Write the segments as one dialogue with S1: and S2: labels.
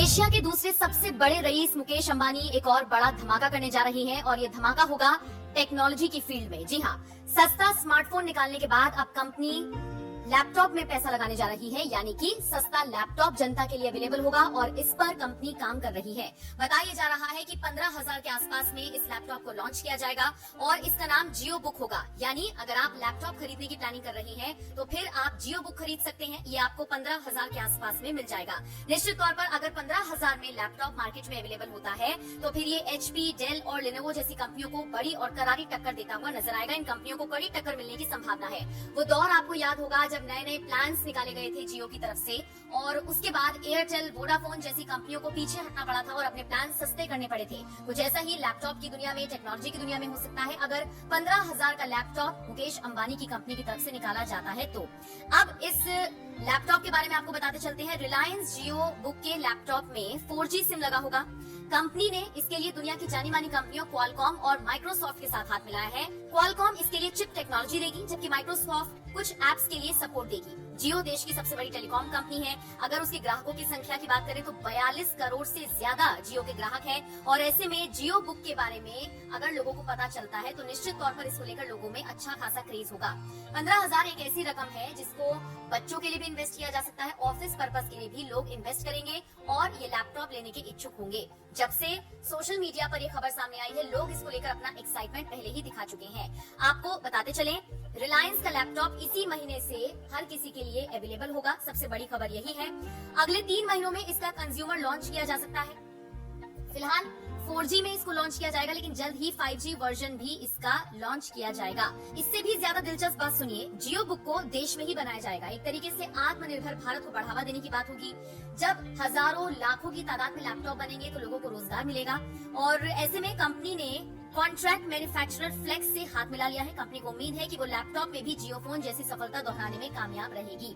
S1: Asia के दूसरे सबसे बड़े रईस मुकेश अंबानी एक और बड़ा धमाका करने जा रही हैं और ये धमाका होगा टेक्नोलॉजी की फील्ड में। जी हाँ, सस्ता स्मार्टफोन निकालने के बाद अब कंपनी लैपटॉप में पैसा लगाने जा रही है, यानी कि सस्ता लैपटॉप जनता के लिए अवेलेबल होगा और इस पर कंपनी काम कर रही है। बताया जा रहा है कि 15,000 के आसपास में इस लैपटॉप को लॉन्च किया जाएगा और इसका नाम जियो बुक होगा। यानी अगर आप लैपटॉप खरीदने की प्लानिंग कर रही हैं, तो फिर आप जियो बुक खरीद सकते हैं। ये आपको 15,000 के आसपास में मिल जाएगा। निश्चित तौर पर अगर 15,000 में लैपटॉप मार्केट में अवेलेबल होता है, तो फिर ये HP, डेल और लेनोवो जैसी कंपनियों को बड़ी और करारी टक्कर देता हुआ नजर आएगा। इन कंपनियों को कड़ी टक्कर मिलने की संभावना है। वो दौर आपको याद होगा जब नए नए प्लान्स निकाले गए थे जियो की तरफ से और उसके बाद एयरटेल, वोडाफोन जैसी कंपनियों को पीछे हटना पड़ा था और अपने प्लान सस्ते करने पड़े थे। कुछ ऐसा ही लैपटॉप की दुनिया में, टेक्नोलॉजी की दुनिया में हो सकता है अगर 15,000 का लैपटॉप मुकेश अंबानी की कंपनी की तरफ से निकाला जाता है तो। अब इस लैपटॉप के बारे में आपको बताते चलते हैं। रिलायंस जियो बुक के लैपटॉप में 4G सिम लगा होगा। कंपनी ने इसके लिए दुनिया की जानी मानी कंपनियों क्वालकॉम और माइक्रोसॉफ्ट के साथ हाथ मिलाया है। क्वालकॉम इसके लिए चिप टेक्नोलॉजी देगी, जबकि माइक्रोसॉफ्ट कुछ एप्स के लिए सपोर्ट देगी। जियो देश की सबसे बड़ी टेलीकॉम कंपनी है। अगर उसके ग्राहकों की संख्या की बात करें तो 42 करोड़ से ज्यादा जियो के ग्राहक हैं और ऐसे में जियो बुक के बारे में अगर लोगों को पता चलता है तो निश्चित तौर पर इसको लेकर लोगों में अच्छा खासा क्रेज होगा। 15,000 एक ऐसी रकम है जिसको बच्चों के लिए भी इन्वेस्ट किया जा सकता है, ऑफिस पर्पस के लिए भी लोग इन्वेस्ट करेंगे और ये लैपटॉप लेने के इच्छुक होंगे। जब से सोशल मीडिया पर ये खबर सामने आई है, लोग इसको लेकर अपना एक्साइटमेंट पहले ही दिखा चुके हैं। आपको बताते चलें, रिलायंस का लैपटॉप इसी महीने से हर किसी के लिए अवेलेबल होगा। सबसे बड़ी खबर यही है। अगले 3 महीनों में इसका कंज्यूमर लॉन्च किया जा सकता है। फिलहाल 4G में इसको लॉन्च किया जाएगा, लेकिन जल्द ही 5G वर्जन भी इसका लॉन्च किया जाएगा। इससे भी ज्यादा दिलचस्प बात सुनिए, जियो बुक को देश में ही बनाया जाएगा। एक तरीके से आत्मनिर्भर भारत को बढ़ावा देने की बात होगी। जब हजारों लाखों की तादाद में लैपटॉप बनेंगे तो लोगों को रोजगार मिलेगा और ऐसे में कंपनी ने कॉन्ट्रैक्ट मैन्युफैक्चरर फ्लेक्स से हाथ मिला लिया है। कंपनी को उम्मीद है कि वो लैपटॉप में भी जियो फोन जैसी सफलता दोहराने में कामयाब रहेगी।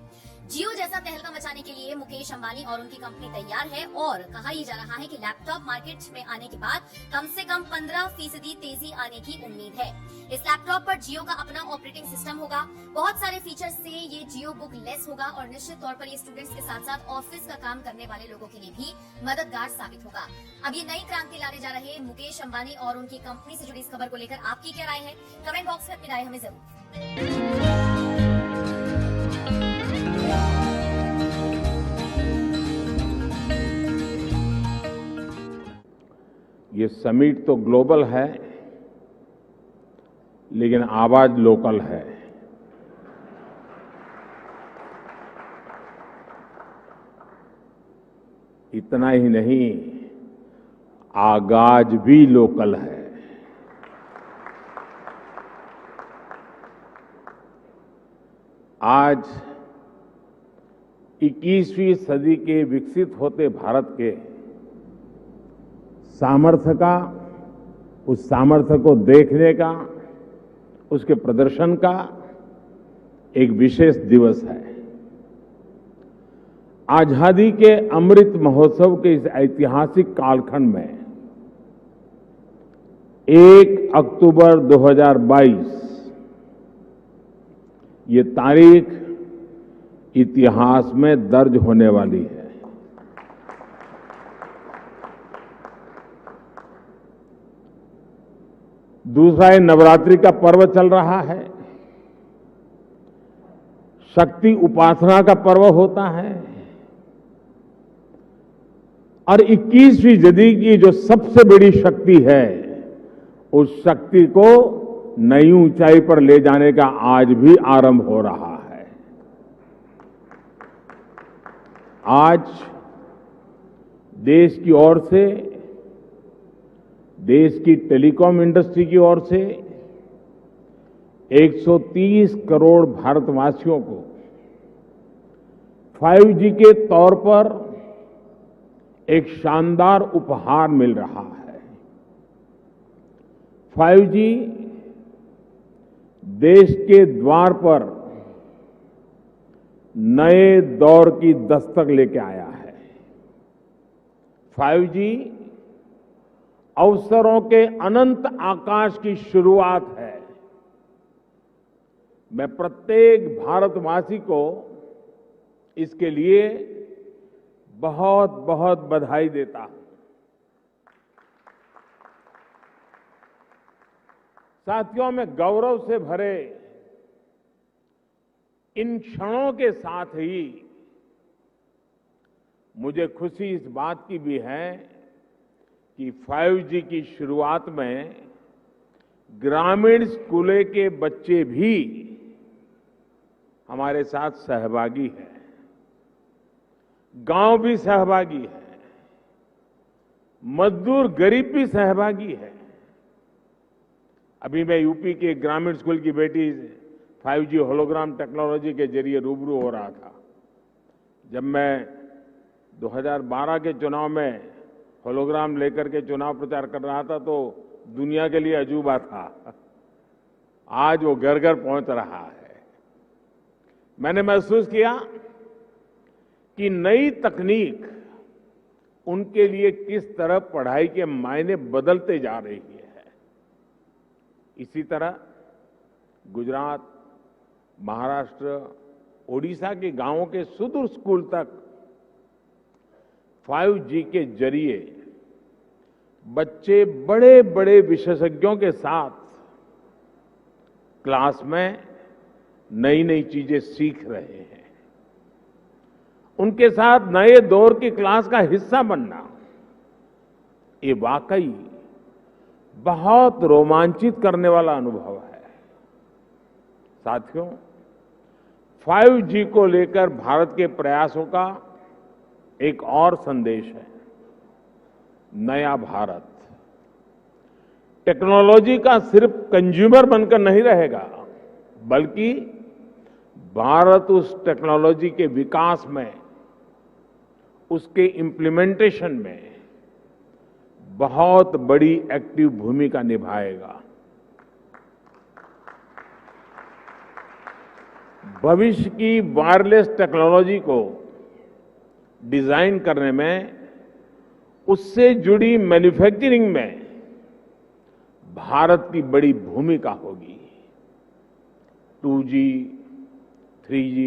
S1: जियो जैसा तहलका मचाने के लिए मुकेश अंबानी और उनकी कंपनी तैयार है और कहा यह जा रहा है कि लैपटॉप मार्केट में आने के बाद कम से कम 15% तेजी आने की उम्मीद है। इस लैपटॉप पर जियो का अपना ऑपरेटिंग सिस्टम होगा। बहुत सारे फीचर्स से ये जियो बुक लेस होगा और निश्चित तौर पर ये स्टूडेंट्स के साथ साथ ऑफिस का काम करने वाले लोगों के लिए भी मददगार साबित होगा। अब ये नई क्रांति लाने जा रहे मुकेश अंबानी और उनकी कंपनी से जुड़ी इस खबर को लेकर आपकी क्या राय है? कमेंट बॉक्स में अपनी राय हमें जरूर।
S2: ये समिट तो ग्लोबल है, लेकिन आवाज लोकल है। इतना ही नहीं, आगाज भी लोकल है। आज 21वीं सदी के विकसित होते भारत के सामर्थ्य का, उस सामर्थ्य को देखने का, उसके प्रदर्शन का एक विशेष दिवस है। आजादी के अमृत महोत्सव के इस ऐतिहासिक कालखंड में 1 अक्टूबर 2022 ये तारीख इतिहास में दर्ज होने वाली है। दूसरा, ये नवरात्रि का पर्व चल रहा है, शक्ति उपासना का पर्व होता है और 21वीं सदी की जो सबसे बड़ी शक्ति है, उस शक्ति को नई ऊंचाई पर ले जाने का आज भी आरंभ हो रहा है। आज देश की ओर से, देश की टेलीकॉम इंडस्ट्री की ओर से 130 करोड़ भारतवासियों को 5G के तौर पर एक शानदार उपहार मिल रहा है। 5G देश के द्वार पर नए दौर की दस्तक लेके आया है। 5G अवसरों के अनंत आकाश की शुरुआत है। मैं प्रत्येक भारतवासी को इसके लिए बहुत बहुत बधाई देता हूं। साथियों, मैं गौरव से भरे इन क्षणों के साथ ही मुझे खुशी इस बात की भी है कि 5G की शुरुआत में ग्रामीण स्कूलों के बच्चे भी हमारे साथ सहभागी हैं, गांव भी सहभागी है, मजदूर गरीब भी सहभागी है। अभी मैं यूपी के ग्रामीण स्कूल की बेटी 5G होलोग्राम टेक्नोलॉजी के जरिए रूबरू हो रहा था। जब मैं 2012 के चुनाव में होलोग्राम लेकर के चुनाव प्रचार कर रहा था तो दुनिया के लिए अजूबा था। आज वो घर घर पहुंच रहा है। मैंने महसूस किया कि नई तकनीक उनके लिए किस तरह पढ़ाई के मायने बदलते जा रही है। इसी तरह गुजरात, महाराष्ट्र, ओडिशा के गांवों के सुदूर स्कूल तक 5G के जरिए बच्चे बड़े बड़े विशेषज्ञों के साथ क्लास में नई नई चीजें सीख रहे हैं। उनके साथ नए दौर की क्लास का हिस्सा बनना, ये वाकई बहुत रोमांचित करने वाला अनुभव है। साथियों, 5G को लेकर भारत के प्रयासों का एक और संदेश है, नया भारत। टेक्नोलॉजी का सिर्फ कंज्यूमर बनकर नहीं रहेगा, बल्कि भारत उस टेक्नोलॉजी के विकास में, उसके इम्प्लीमेंटेशन में बहुत बड़ी एक्टिव भूमिका निभाएगा। भविष्य की वायरलेस टेक्नोलॉजी को डिजाइन करने में, उससे जुड़ी मैन्युफैक्चरिंग में भारत की बड़ी भूमिका होगी। 2G, 3G,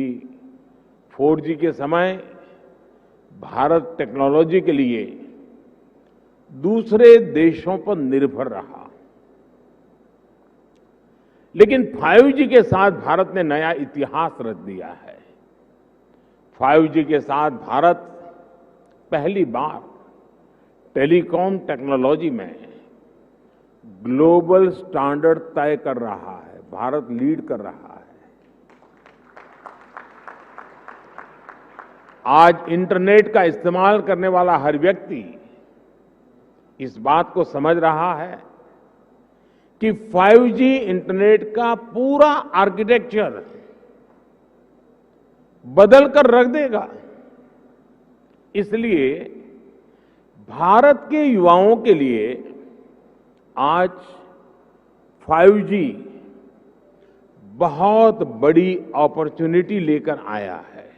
S2: 4G के समय भारत टेक्नोलॉजी के लिए दूसरे देशों पर निर्भर रहा, लेकिन 5G के साथ भारत ने नया इतिहास रच दिया है। 5G के साथ भारत पहली बार टेलीकॉम टेक्नोलॉजी में ग्लोबल स्टैंडर्ड तय कर रहा है। भारत लीड कर रहा है। आज इंटरनेट का इस्तेमाल करने वाला हर व्यक्ति इस बात को समझ रहा है कि 5G इंटरनेट का पूरा आर्किटेक्चर बदल कर रख देगा। इसलिए भारत के युवाओं के लिए आज 5G बहुत बड़ी अपॉर्चुनिटी लेकर आया है।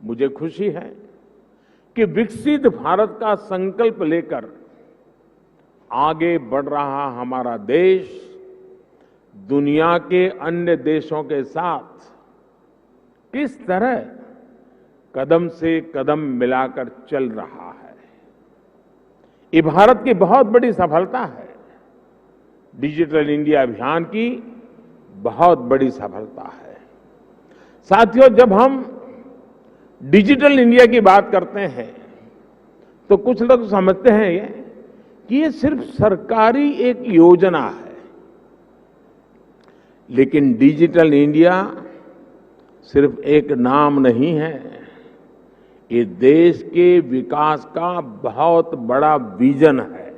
S2: मुझे खुशी है कि विकसित भारत का संकल्प लेकर आगे बढ़ रहा हमारा देश दुनिया के अन्य देशों के साथ किस तरह कदम से कदम मिलाकर चल रहा है। ये भारत की बहुत बड़ी सफलता है। डिजिटल इंडिया अभियान की बहुत बड़ी सफलता है। साथियों, जब हम डिजिटल इंडिया की बात करते हैं तो कुछ लोग समझते हैं कि ये सिर्फ सरकारी एक योजना है, लेकिन डिजिटल इंडिया सिर्फ एक नाम नहीं है। ये देश के विकास का बहुत बड़ा विजन है।